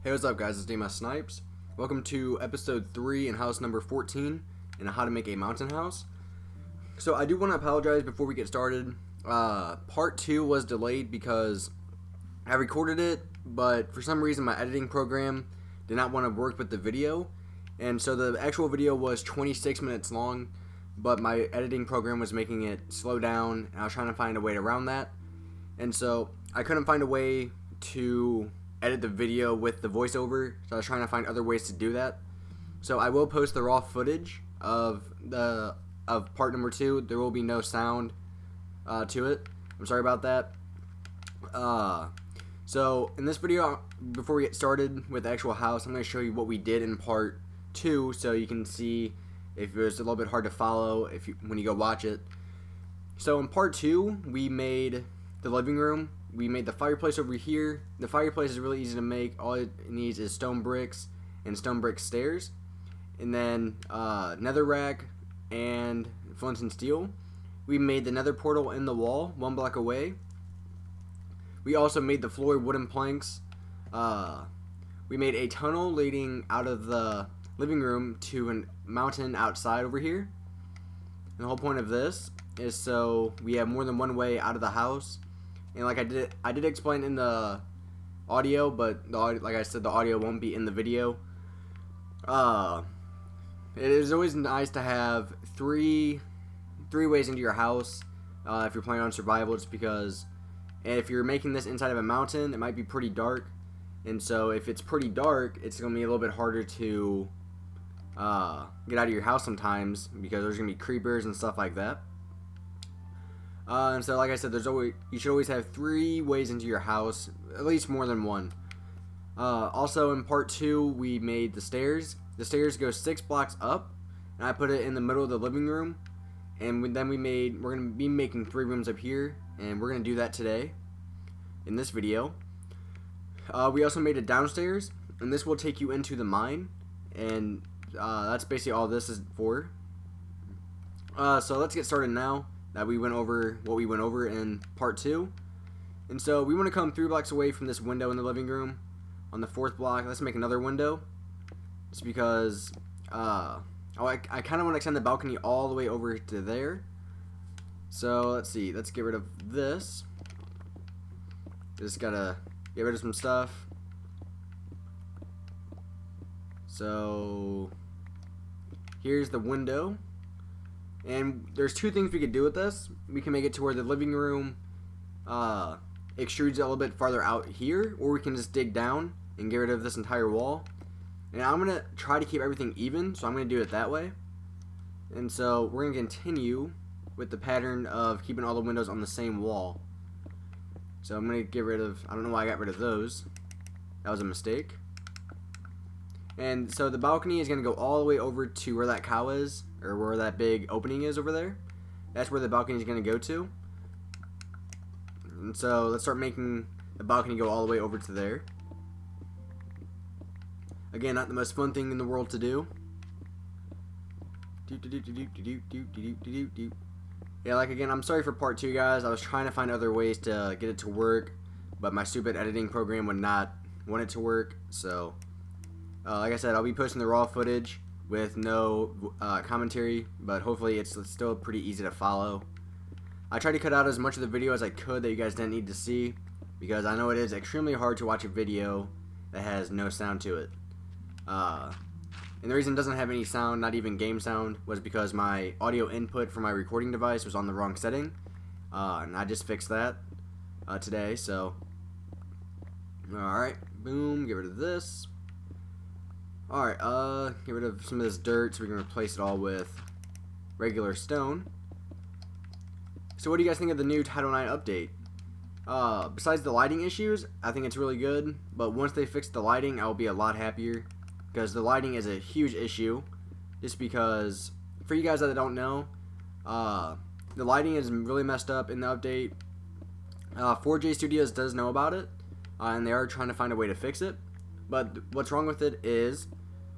Hey, what's up, guys? It's SNipEz. Welcome to episode 3 and house number 14 in how to make a mountain house. So I do want to apologize before we get started. Part 2 was delayed because I recorded it, but for some reason my editing program did not want to work with the video. And so the actual video was 26 minutes long, but my editing program was making it slow down, and I was trying to find a way around that. And so I couldn't find a way to edit the video with the voiceover, so I was trying to find other ways to do that. So I will post the raw footage of part number 2. There will be no sound to it. I'm sorry about that. So in this video, before we get started with the actual house, I'm going to show you what we did in part 2, so you can see if it was a little bit hard to follow when you go watch it. So in part 2, we made the living room. We made the fireplace over here. The fireplace is really easy to make. All it needs is stone bricks and stone brick stairs, and then netherrack and flint and steel. We made the nether portal in the wall 1 block away. We also made the floor wooden planks. We made a tunnel leading out of the living room to a mountain outside over here. And the whole point of this is so we have more than one way out of the house. And like I did explain in the audio, but like I said, the audio won't be in the video. It is always nice to have three ways into your house if you're playing on survival, just because if you're making this inside of a mountain, it might be pretty dark. And so if it's pretty dark, it's going to be a little bit harder to get out of your house sometimes, because there's going to be creepers and stuff like that. And so, like I said, you should always have 3 ways into your house, at least more than one. Also, in part 2, we made the stairs. The stairs go 6 blocks up, and I put it in the middle of the living room. And we're going to be making 3 rooms up here, and we're going to do that today in this video. We also made it downstairs, and this will take you into the mine, and that's basically all this is for. So let's get started now that we went over what we went over in part 2. And so we want to come 3 blocks away from this window in the living room. On the 4th block, let's make another window, just because I kind of want to extend the balcony all the way over to there. So let's see, let's get rid of this. Just gotta get rid of some stuff. So here's the window. And there's 2 things we could do with this. We can make it to where the living room extrudes a little bit farther out here, or we can just dig down and get rid of this entire wall. And I'm going to try to keep everything even, so I'm going to do it that way. And so we're going to continue with the pattern of keeping all the windows on the same wall. So I'm going to get rid of, I don't know why I got rid of those. That was a mistake. And so the balcony is going to go all the way over to where that cow is, or where that big opening is over there. That's where the balcony is going to go to. And so let's start making the balcony go all the way over to there. Again, not the most fun thing in the world to do. Yeah, like again, I'm sorry for part 2, guys. I was trying to find other ways to get it to work, but my stupid editing program would not want it to work. So like I said, I'll be posting the raw footage with no commentary, but hopefully it's still pretty easy to follow. I tried to cut out as much of the video as I could that you guys didn't need to see, because I know it is extremely hard to watch a video that has no sound to it. And the reason it doesn't have any sound, not even game sound, was because my audio input for my recording device was on the wrong setting, and I just fixed that today. So alright, boom, get rid of this. Alright, get rid of some of this dirt so we can replace it all with regular stone. So what do you guys think of the new Title IX update? Besides the lighting issues, I think it's really good, but once they fix the lighting, I'll be a lot happier, because the lighting is a huge issue, just because, for you guys that don't know, the lighting is really messed up in the update. 4J Studios does know about it, and they are trying to find a way to fix it, but what's wrong with it is,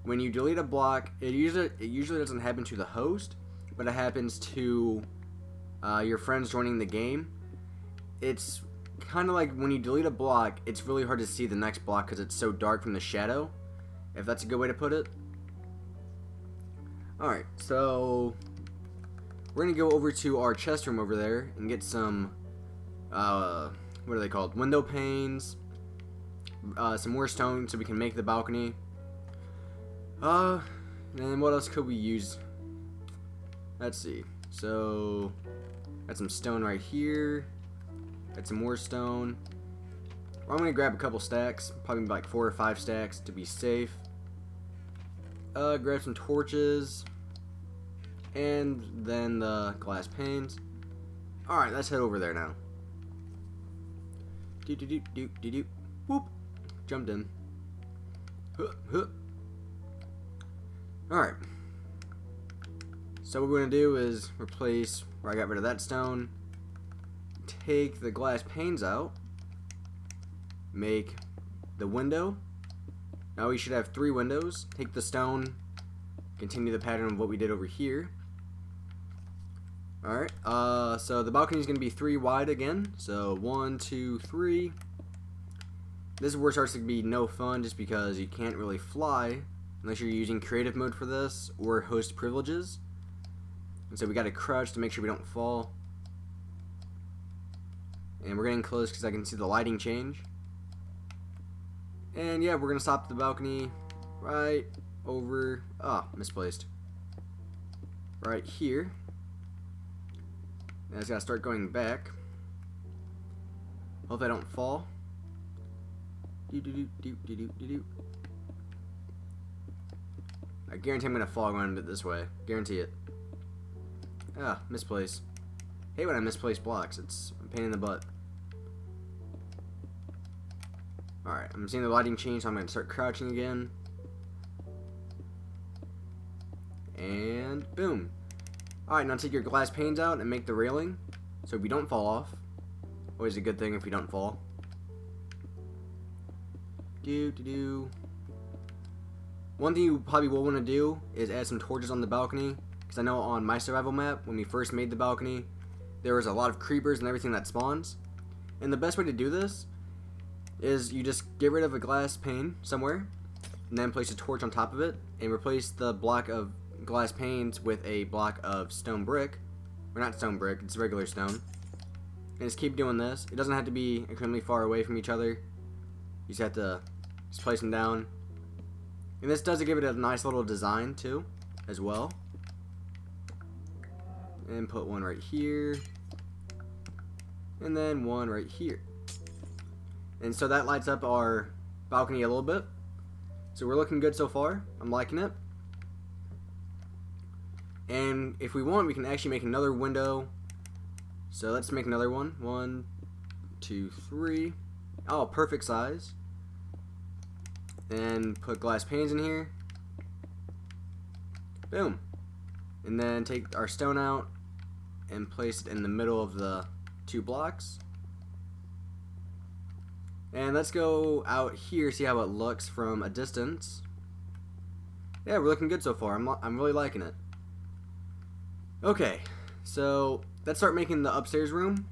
when you delete a block, it usually doesn't happen to the host, but it happens to your friends joining the game. It's kind of like when you delete a block, it's really hard to see the next block because it's so dark from the shadow, if that's a good way to put it. Alright, so we're going to go over to our chest room over there and get some, what are they called? Window panes, some more stone so we can make the balcony. And what else could we use? Let's see. So, got some stone right here. Got some more stone. I'm going to grab a couple stacks, probably like 4 or 5 stacks to be safe. Grab some torches. And then the glass panes. Alright, let's head over there now. Do. Whoop. Jumped in. Alright. So what we're going to do is replace where I got rid of that stone. Take the glass panes out. Make the window. Now we should have 3 windows. Take the stone. Continue the pattern of what we did over here. Alright, so the balcony is going to be 3 wide again. So 1, 2, 3. This is where it starts to be no fun just because you can't really fly unless you're using creative mode for this or host privileges. And so we got to crouch to make sure we don't fall. And we're getting close because I can see the lighting change. And yeah, we're going to stop the balcony right over, misplaced. Right here. And I just gotta start going back. Hope I don't fall. I guarantee I'm gonna fall going this way. Guarantee it. Misplace. Hate when I misplace blocks. It's a pain in the butt. Alright, I'm seeing the lighting change, so I'm gonna start crouching again. And boom. Alright, now take your glass panes out and make the railing so we don't fall off. Always a good thing if we don't fall. One thing you probably will want to do is add some torches on the balcony, because I know on my survival map, when we first made the balcony, there was a lot of creepers and everything that spawns. And the best way to do this is you just get rid of a glass pane somewhere, and then place a torch on top of it, and replace the block of glass panes with a block of stone brick, or not stone brick, it's regular stone, and just keep doing this. It doesn't have to be extremely far away from each other. You just have to just place them down, and this does give it a nice little design too, as well. And put one right here, and then one right here, and so that lights up our balcony a little bit. So we're looking good so far. I'm liking it. And if we want, we can actually make another window. So let's make another one. 1, 2, 3. Oh, perfect size. And put glass panes in here. Boom. And then take our stone out and place it in the middle of the 2 blocks. And let's go out here, see how it looks from a distance. Yeah, we're looking good so far. I'm really liking it. Okay, so let's start making the upstairs room.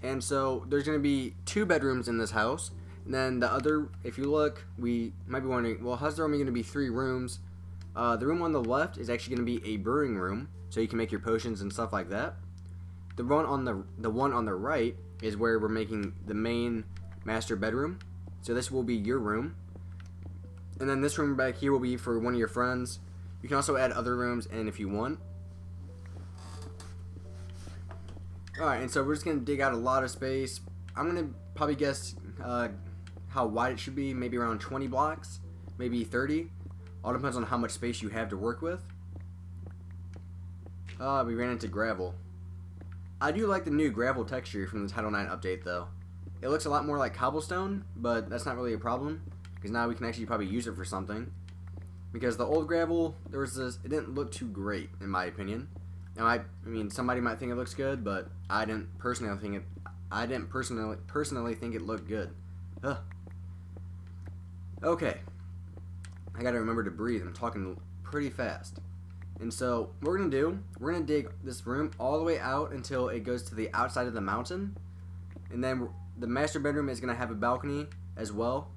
And so there's going to be 2 bedrooms in this house. And then the other, if you look, we might be wondering, well, how's there only going to be 3 rooms? The room on the left is actually going to be a brewing room, so you can make your potions and stuff like that. The one on the right is where we're making the main master bedroom. So this will be your room. And then this room back here will be for one of your friends. You can also add other rooms in if you want. Alright, and so we're just going to dig out a lot of space. I'm going to probably guess how wide it should be, maybe around 20 blocks, maybe 30. All depends on how much space you have to work with. We ran into gravel. I do like the new gravel texture from the Title 9 update though. It looks a lot more like cobblestone, but that's not really a problem, because now we can actually probably use it for something. Because the old gravel, it didn't look too great in my opinion. Now I mean somebody might think it looks good, but I didn't personally think it looked good. Ugh. Okay. I gotta remember to breathe. I'm talking pretty fast. And so what we're gonna do, we're gonna dig this room all the way out until it goes to the outside of the mountain. And then the master bedroom is going to have a balcony as well.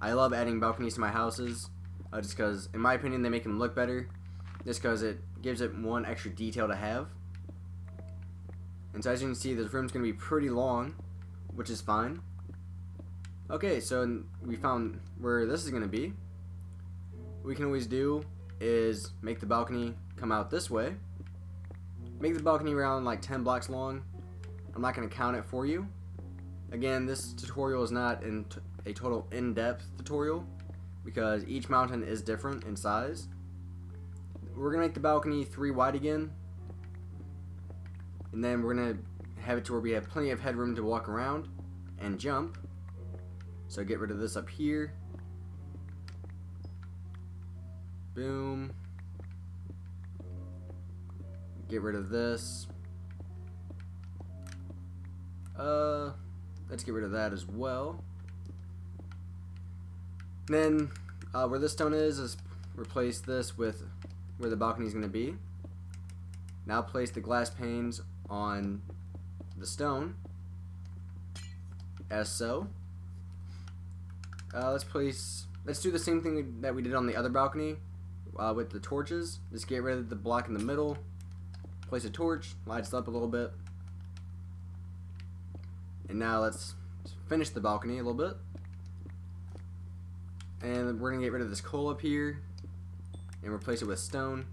I love adding balconies to my houses, just because, in my opinion, they make them look better. Just because it gives it one extra detail to have. And so as you can see, this room's going to be pretty long, which is fine. Okay, so we found where this is going to be. What we can always do is make the balcony come out this way. Make the balcony around like 10 blocks long. I'm not going to count it for you. Again, this tutorial is not a total in-depth tutorial because each mountain is different in size. We're going to make the balcony 3 wide again. And then we're going to have it to where we have plenty of headroom to walk around and jump. So get rid of this up here. Boom. Get rid of this. Let's get rid of that as well. Then where this stone is replace this with where the balcony is going to be. Now place the glass panes on the stone, as so. Let's do the same thing that we did on the other balcony with the torches. Just get rid of the block in the middle, place a torch, lights it up a little bit. And now let's finish the balcony a little bit. And we're going to get rid of this coal up here and replace it with stone.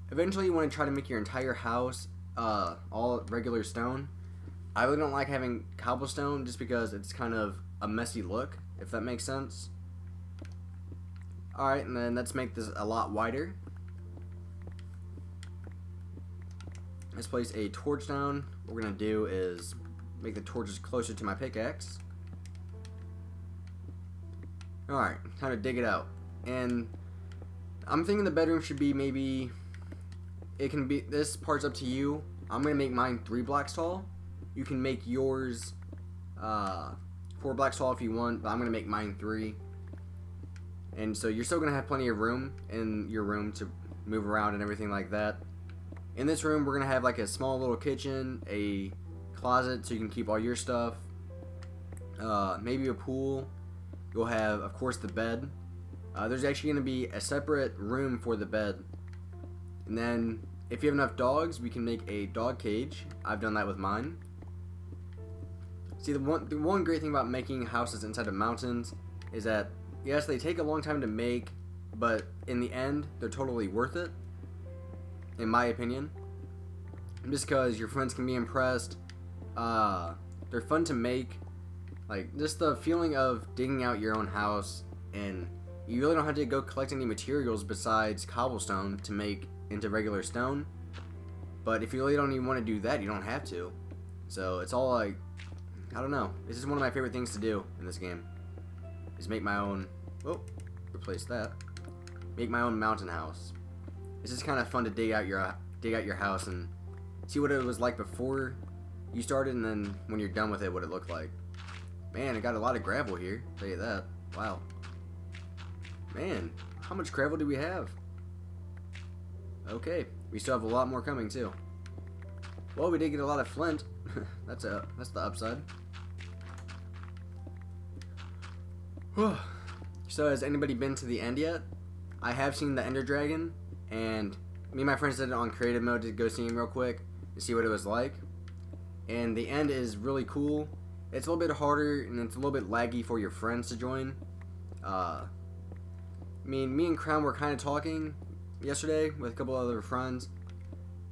Eventually you want to try to make your entire house all regular stone. I really don't like having cobblestone just because it's kind of a messy look, if that makes sense. Alright, and then let's make this a lot wider. Let's place a torch down. What we're going to do is make the torches closer to my pickaxe. Alright, time to dig it out. And I'm thinking the bedroom should be maybe, it can be, this part's up to you. I'm going to make mine 3 blocks tall. You can make yours 4 blocks tall if you want, but I'm going to make mine 3. And so you're still going to have plenty of room in your room to move around and everything like that. In this room, we're going to have like a small little kitchen, a closet so you can keep all your stuff, maybe a pool. You'll have, of course, the bed. There's actually going to be a separate room for the bed. And then, if you have enough dogs, we can make a dog cage. I've done that with mine. See, the one great thing about making houses inside of mountains is that, yes, they take a long time to make, but in the end, they're totally worth it, in my opinion. Just because your friends can be impressed. They're fun to make. Like, just the feeling of digging out your own house, and you really don't have to go collect any materials besides cobblestone to make into regular stone. But if you really don't even want to do that, you don't have to. So it's all like, I don't know. This is one of my favorite things to do in this game. Is make my own, replace that. Make my own mountain house. It's just kind of fun to dig out your house and see what it was like before you started, and then when you're done with it, what it looked like. Man, I got a lot of gravel here, I'll tell you that. Wow. Man, how much gravel do we have? Okay, we still have a lot more coming too. Well, we did get a lot of flint. That's the upside. So has anybody been to the end yet? I have seen the Ender Dragon, and me and my friends did it on creative mode to go see him real quick to see what it was like. And the end is really cool. It's a little bit harder and it's a little bit laggy for your friends to join. I mean, me and Crown were kind of talking yesterday with a couple other friends,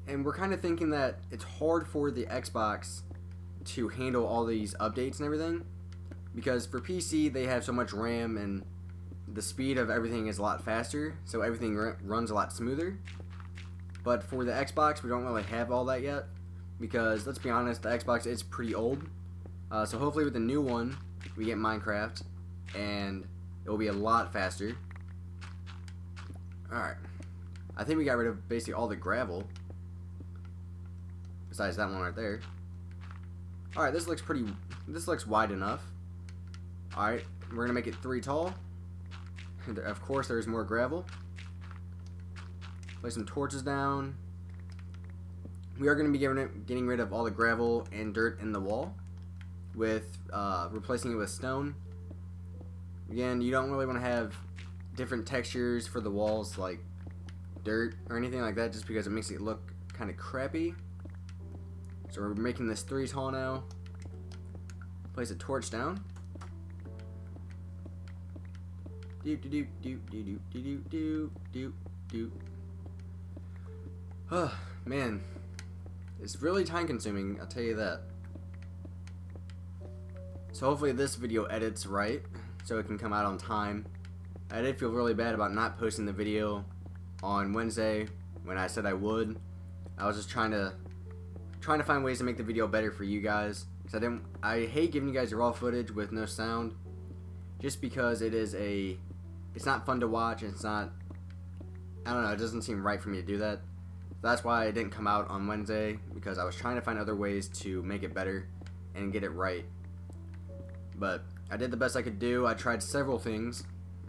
and we're kind of thinking that it's hard for the Xbox to handle all these updates and everything, because for PC they have so much RAM and the speed of everything is a lot faster, so everything runs a lot smoother. But for the Xbox, we don't really have all that yet, because let's be honest, the Xbox is pretty old. So hopefully with the new one, we get Minecraft, and it will be a lot faster. Alright. I think we got rid of basically all the gravel. Besides that one right there. Alright, this looks wide enough. Alright, we're going to make it 3 tall. And of course, there's more gravel. Place some torches down. We are going to be getting rid of all the gravel and dirt in the wall. with replacing it with stone. Again, you don't really want to have different textures for the walls like dirt or anything like that, just because it makes it look kind of crappy. So we're making this 3 tall now. Place a torch down. Doop doop doop doop doop doop doop doop. Oh man, it's really time consuming, I'll tell you that. So hopefully this video edits right, so it can come out on time. I did feel really bad about not posting the video on Wednesday when I said I would. I was just trying to find ways to make the video better for you guys. Cause I hate giving you guys raw footage with no sound, just because it's not fun to watch. And it's not, I don't know, it doesn't seem right for me to do that. That's why it didn't come out on Wednesday, because I was trying to find other ways to make it better and get it right. But I did the best I could do. I tried several things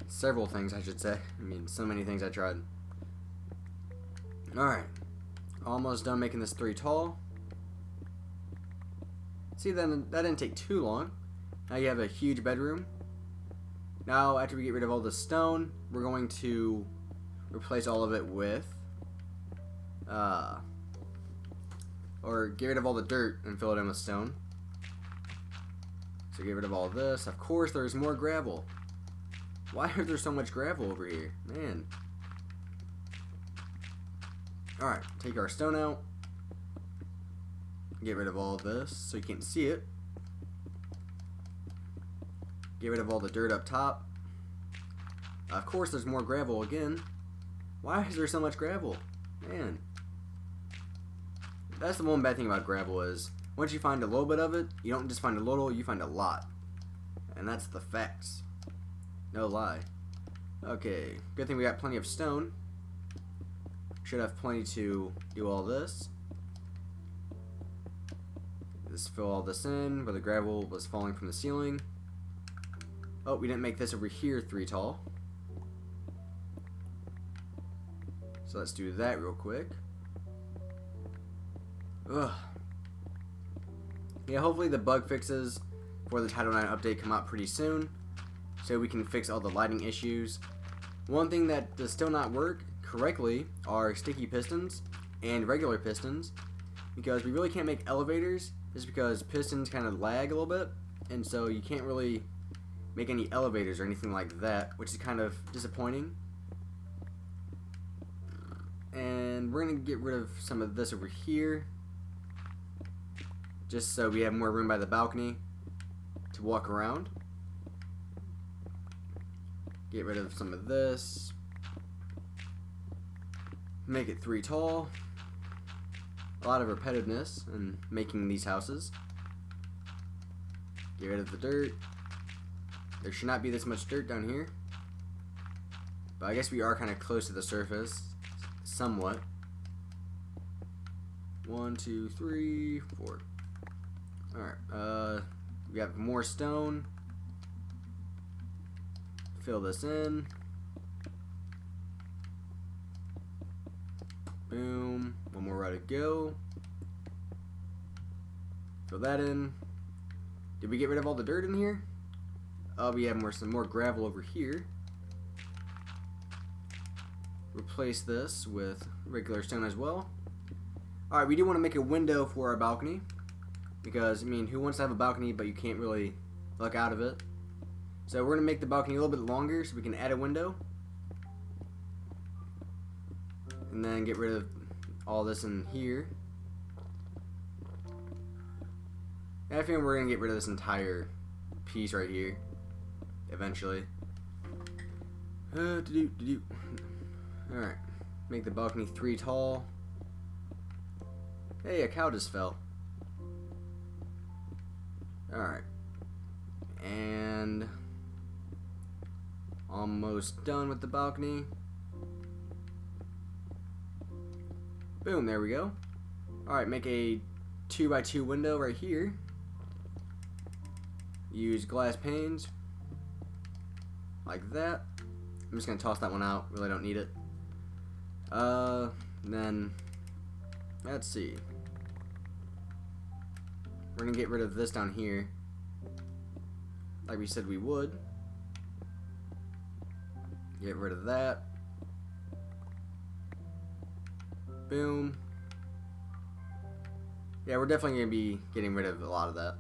I should say. I mean, so many things I tried. Alright, almost done making this 3 tall. See, then that didn't take too long. Now you have a huge bedroom. Now, after we get rid of all the stone, we're going to replace all of it with, or get rid of all the dirt and fill it in with stone. So get rid of all this. Of course, there's more gravel. Why is there so much gravel over here? Man. Alright, take our stone out. Get rid of all of this so you can't see it. Get rid of all the dirt up top. Of course, there's more gravel again. Why is there so much gravel? Man. That's the one bad thing about gravel is, once you find a little bit of it, you don't just find a little, you find a lot. And that's the facts. No lie. Okay, good thing we got plenty of stone. Should have plenty to do all this. Just fill all this in where the gravel was falling from the ceiling. Oh, we didn't make this over here 3 tall. So let's do that real quick. Ugh. Yeah, hopefully the bug fixes for the Title IX update come out pretty soon, so we can fix all the lighting issues. One thing that does still not work correctly are sticky pistons and regular pistons, because we really can't make elevators just because pistons kind of lag a little bit, and so you can't really make any elevators or anything like that, which is kind of disappointing. And we're going to get rid of some of this over here, just so we have more room by the balcony to walk around. Get rid of some of this. Make it 3 tall. A lot of repetitiveness in making these houses. Get rid of the dirt. There should not be this much dirt down here, but I guess we are kind of close to the surface, somewhat. 1, 2, 3, 4. Alright, we have more stone. Fill this in. Boom. One more row to go. Fill that in. Did we get rid of all the dirt in here? Oh, we have some more gravel over here. Replace this with regular stone as well. Alright, we do want to make a window for our balcony, because, I mean, who wants to have a balcony but you can't really look out of it? So we're going to make the balcony a little bit longer so we can add a window. And then get rid of all this in here. I think we're going to get rid of this entire piece right here eventually. Alright, make the balcony 3 tall. Hey, a cow just fell. Alright. And almost done with the balcony. Boom, there we go. Alright, make a 2x2 window right here. Use glass panes. Like that. I'm just going to toss that one out. Really don't need it. Then, let's see. We're going to get rid of this down here. like we said we would. Get rid of that. Boom. Yeah, we're definitely going to be getting rid of a lot of that.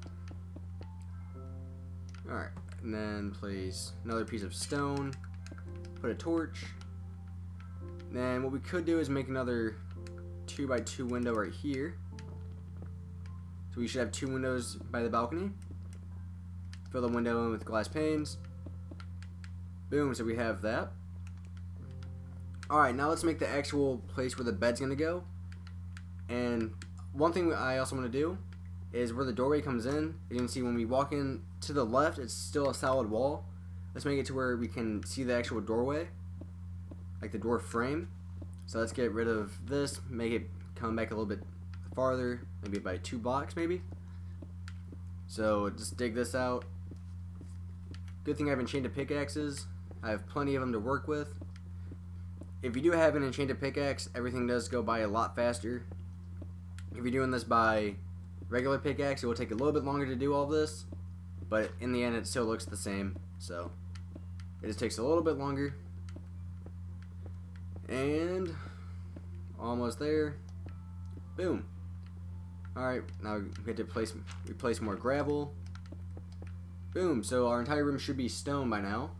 Alright, and then place another piece of stone. Put a torch. Then what we could do is make another 2x2 window right here. So we should have 2 windows by the balcony. Fill the window in with glass panes. Boom, so we have that. Alright, now let's make the actual place where the bed's going to go. And one thing I also want to do is where the doorway comes in, you can see when we walk in to the left, it's still a solid wall. Let's make it to where we can see the actual doorway, like the door frame. So let's get rid of this, make it come back a little bit farther, maybe by 2 blocks maybe. So just dig this out. Good thing I have enchanted pickaxes. I have plenty of them to work with. If you do have an enchanted pickaxe, everything does go by a lot faster. If you're doing this by regular pickaxe, it will take a little bit longer to do all this, but in the end it still looks the same, so it just takes a little bit longer. And almost there. Boom. Alright, now we get to replace more gravel. Boom, so our entire room should be stone by now.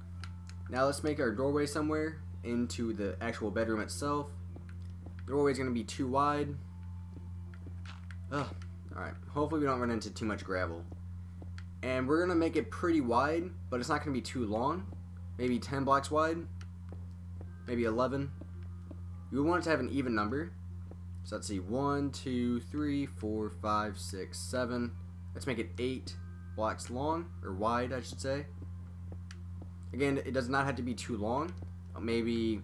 Now let's make our doorway somewhere into the actual bedroom itself. The doorway is going to be too wide. Ugh. Alright, hopefully we don't run into too much gravel. And we're going to make it pretty wide, but it's not going to be too long. Maybe 10 blocks wide. Maybe 11. We want it to have an even number. So let's see, 1, 2, 3, 4, 5, 6, 7. Let's make it 8 blocks long, or wide I should say. Again, it does not have to be too long. Maybe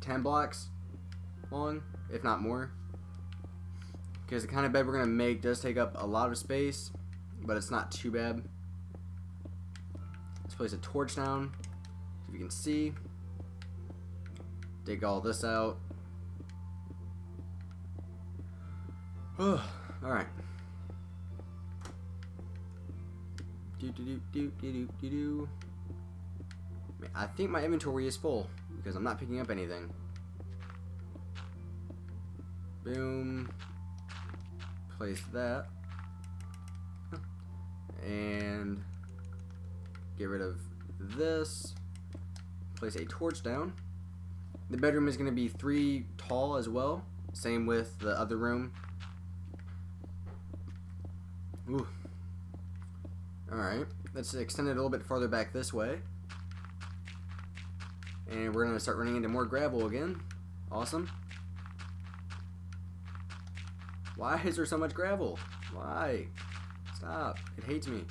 10 blocks long, if not more. Because the kind of bed we're going to make does take up a lot of space, but it's not too bad. Let's place a torch down, so you can see. Dig all this out. Alright. I think my inventory is full because I'm not picking up anything. Boom. Place that. And get rid of this. Place a torch down. The bedroom is going to be 3 tall as well. Same with the other room. Ooh. Alright, let's extend it a little bit farther back this way. And we're going to start running into more gravel again. Awesome. Why is there so much gravel? Why? Stop. It hates me.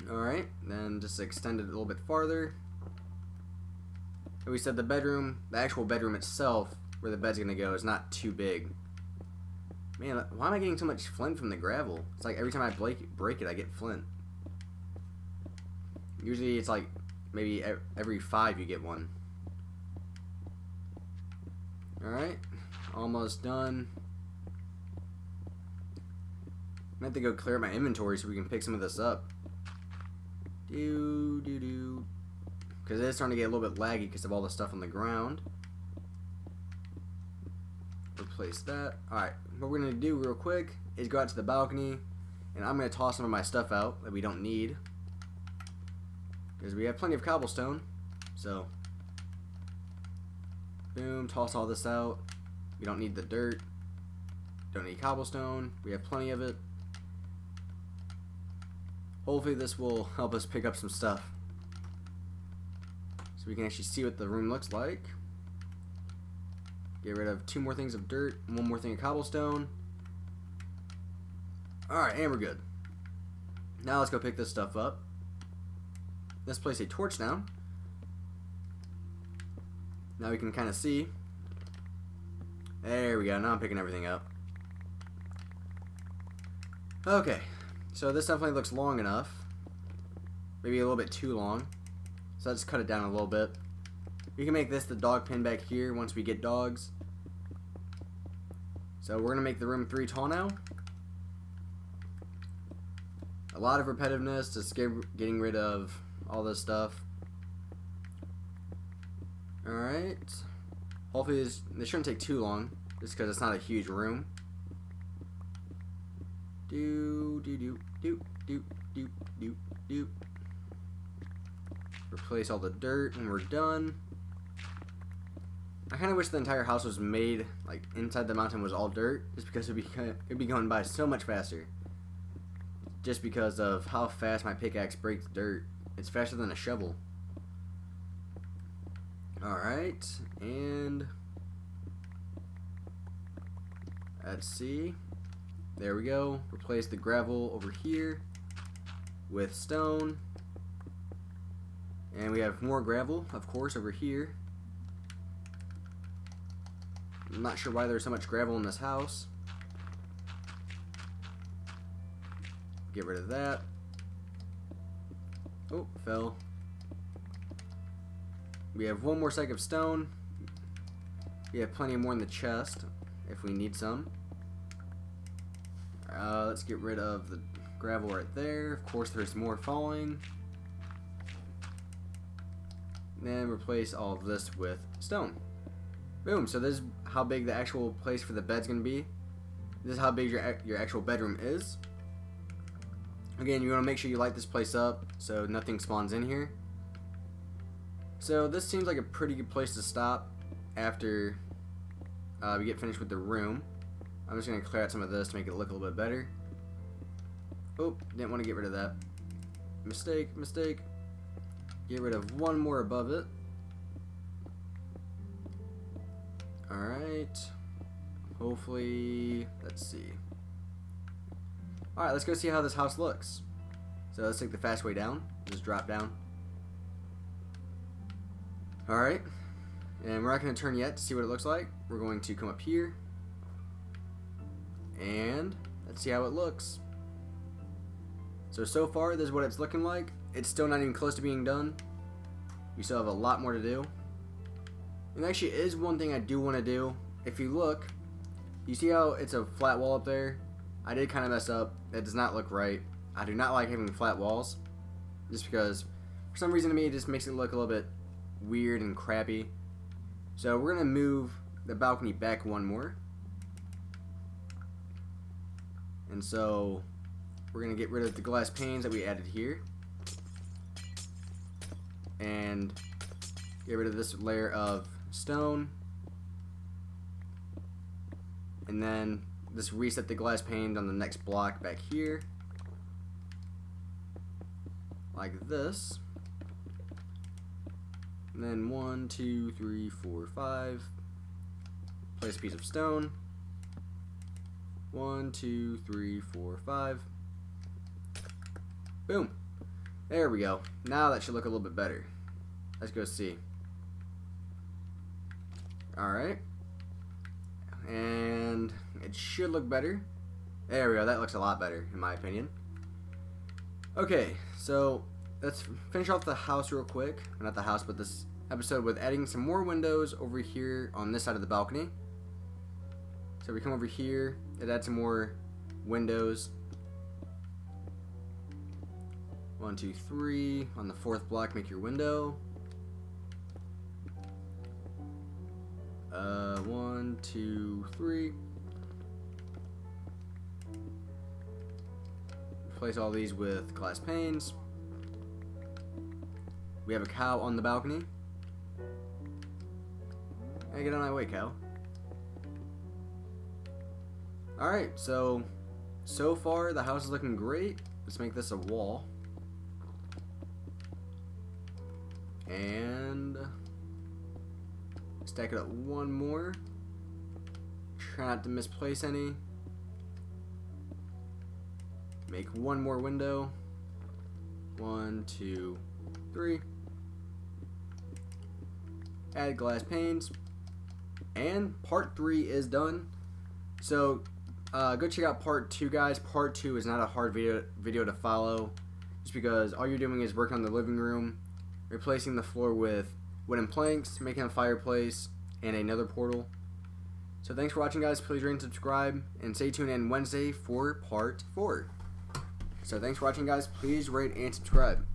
Alright, then just extend it a little bit farther. And we said the bedroom, the actual bedroom itself, where the bed's going to go, is not too big. Man, why am I getting so much flint from the gravel? It's like every time I break it, I get flint. Usually it's like maybe every 5 you get one. Alright, almost done. I have to go clear up my inventory so we can pick some of this up. Because it is starting to get a little bit laggy because of all the stuff on the ground. Replace that. Alright, what we're going to do real quick is go out to the balcony, and I'm going to toss some of my stuff out that we don't need. Because we have plenty of cobblestone. So, boom, toss all this out. We don't need the dirt. Don't need cobblestone. We have plenty of it. Hopefully this will help us pick up some stuff. So we can actually see what the room looks like. Get rid of 2 more things of dirt, 1 more thing of cobblestone. Alright, and we're good. Now let's go pick this stuff up. Let's place a torch down. Now we can kind of see. There we go, now I'm picking everything up. Okay, so this definitely looks long enough. Maybe a little bit too long. So let's cut it down a little bit. We can make this the dog pen back here once we get dogs. So we're going to make the room 3 tall now. a lot of repetitiveness, just getting rid of all this stuff. Alright. Hopefully this shouldn't take too long, just because it's not a huge room. Replace all the dirt and we're done. I kind of wish the entire house was made, like, inside the mountain was all dirt, just because it'd be going by so much faster. Just because of how fast my pickaxe breaks dirt. It's faster than a shovel. Alright, and let's see. There we go. Replace the gravel over here with stone. And we have more gravel, of course, over here. I'm not sure why there's so much gravel in this house. Get rid of that. Oh, fell. We have one more stack of stone. We have plenty more in the chest if we need some. Let's get rid of the gravel right there. Of course, there's more falling. Then replace all of this with stone. Boom. So this is how big the actual place for the bed's gonna be. This is how big your actual bedroom is. Again, you want to make sure you light this place up so nothing spawns in here. So this seems like a pretty good place to stop after we get finished with the room. I'm just going to clear out some of this to make it look a little bit better. Oh, didn't want to get rid of that. Mistake. Get rid of one more above it. Alright. Hopefully, let's see. Alright, let's go see how this house looks. So let's take the fast way down. Just drop down. Alright. And we're not going to turn yet to see what it looks like. We're going to come up here. And let's see how it looks. So far, this is what it's looking like. It's still not even close to being done. We still have a lot more to do. And actually is one thing I do want to do. If you look, you see how it's a flat wall up there? I did kind of mess up. That does not look right. I do not like having flat walls. Just because, for some reason to me, it just makes it look a little bit weird and crappy. So we're going to move the balcony back one more. And so we're going to get rid of the glass panes that we added here. And get rid of this layer of stone. And then just reset the glass pane on the next block back here. Like this. And then 1, 2, 3, 4, 5. Place a piece of stone. 1, 2, 3, 4, 5. Boom. There we go. Now that should look a little bit better. Let's go see. Alright. And it should look better. There we go. That looks a lot better, in my opinion. Okay, so let's finish off the house real quick. Not the house, but this episode with adding some more windows over here on this side of the balcony. So we come over here, it adds some more windows. 1, 2, 3. On the 4th block, make your window. 1, 2, 3. Replace all these with glass panes. We have a cow on the balcony. Hey, get on my way, cow. Alright, so far the house is looking great. Let's make this a wall. And stack it up one more. Try not to misplace any. Make one more window. 1, 2, 3. Add glass panes. And part 3 is done. So go check out part 2, guys. Part 2 is not a hard video to follow. Just because all you're doing is working on the living room, replacing the floor with wooden planks, making a fireplace, and another portal. So thanks for watching, guys. Please rate and subscribe, and stay tuned in Wednesday for part 4. So thanks for watching, guys. Please rate and subscribe.